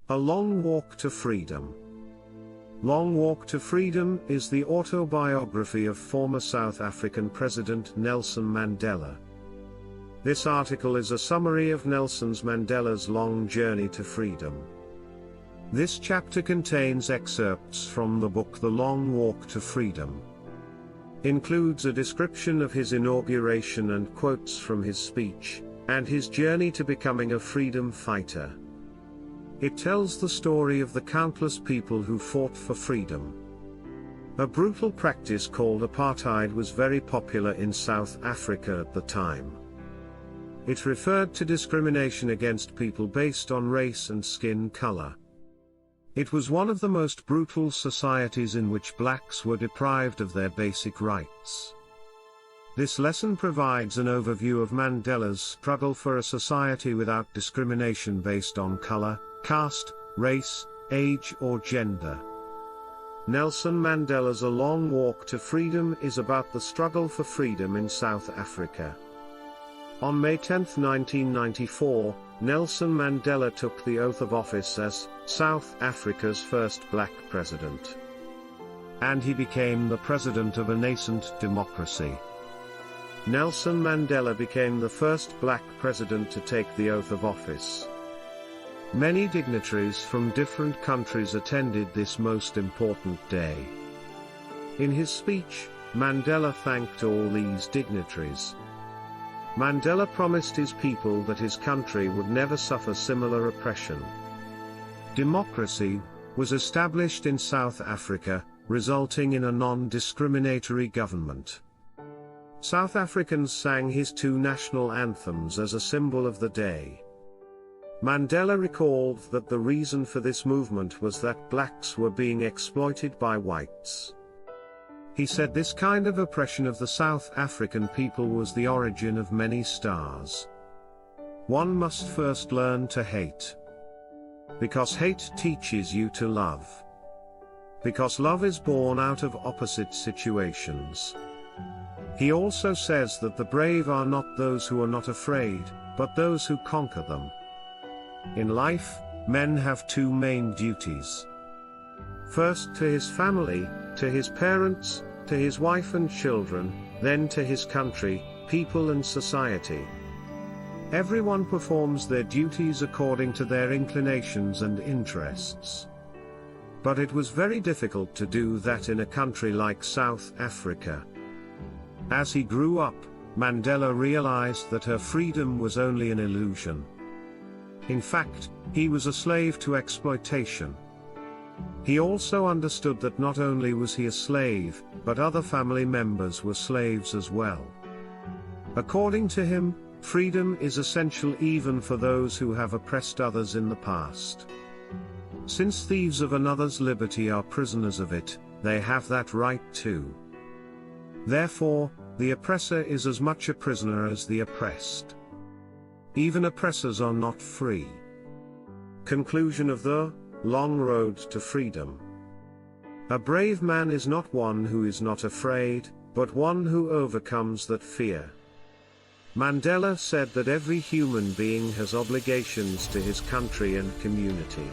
A Long Walk to Freedom. Long Walk to Freedom is the autobiography of former South African President Nelson Mandela. This article is a summary of Nelson Mandela's long journey to freedom. This chapter contains excerpts from the book The Long Walk to Freedom. Includes a description of his inauguration and quotes from his speech, and his journey to becoming a freedom fighter. It tells the story of the countless people who fought for freedom. A brutal practice called apartheid was very popular in South Africa at the time. It referred to discrimination against people based on race and skin color. It was one of the most brutal societies in which blacks were deprived of their basic rights. This lesson provides an overview of Mandela's struggle for a society without discrimination based on color, caste, race, age or gender. Nelson Mandela's A Long Walk to Freedom is about the struggle for freedom in South Africa. On May 10, 1994, Nelson Mandela took the oath of office as South Africa's first black president. And he became the president of a nascent democracy. Nelson Mandela became the first black president to take the oath of office. Many dignitaries from different countries attended this most important day. In his speech, Mandela thanked all these dignitaries. Mandela promised his people that his country would never suffer similar oppression. Democracy was established in South Africa, resulting in a non-discriminatory government. South Africans sang his two national anthems as a symbol of the day. Mandela recalled that the reason for this movement was that blacks were being exploited by whites. He said this kind of oppression of the South African people was the origin of many stars. One must first learn to hate. Because hate teaches you to love. Because love is born out of opposite situations. He also says that the brave are not those who are not afraid, but those who conquer them. In life, men have two main duties. First to his family, to his parents, to his wife and children, then to his country, people and society. Everyone performs their duties according to their inclinations and interests. But it was very difficult to do that in a country like South Africa. As he grew up, Mandela realized that her freedom was only an illusion. In fact, he was a slave to exploitation. He also understood that not only was he a slave, but other family members were slaves as well. According to him, freedom is essential even for those who have oppressed others in the past. Since thieves of another's liberty are prisoners of it, they have that right too. Therefore, the oppressor is as much a prisoner as the oppressed. Even oppressors are not free. Conclusion of the Long Road to Freedom. A brave man is not one who is not afraid, but one who overcomes that fear. Mandela said that every human being has obligations to his country and community.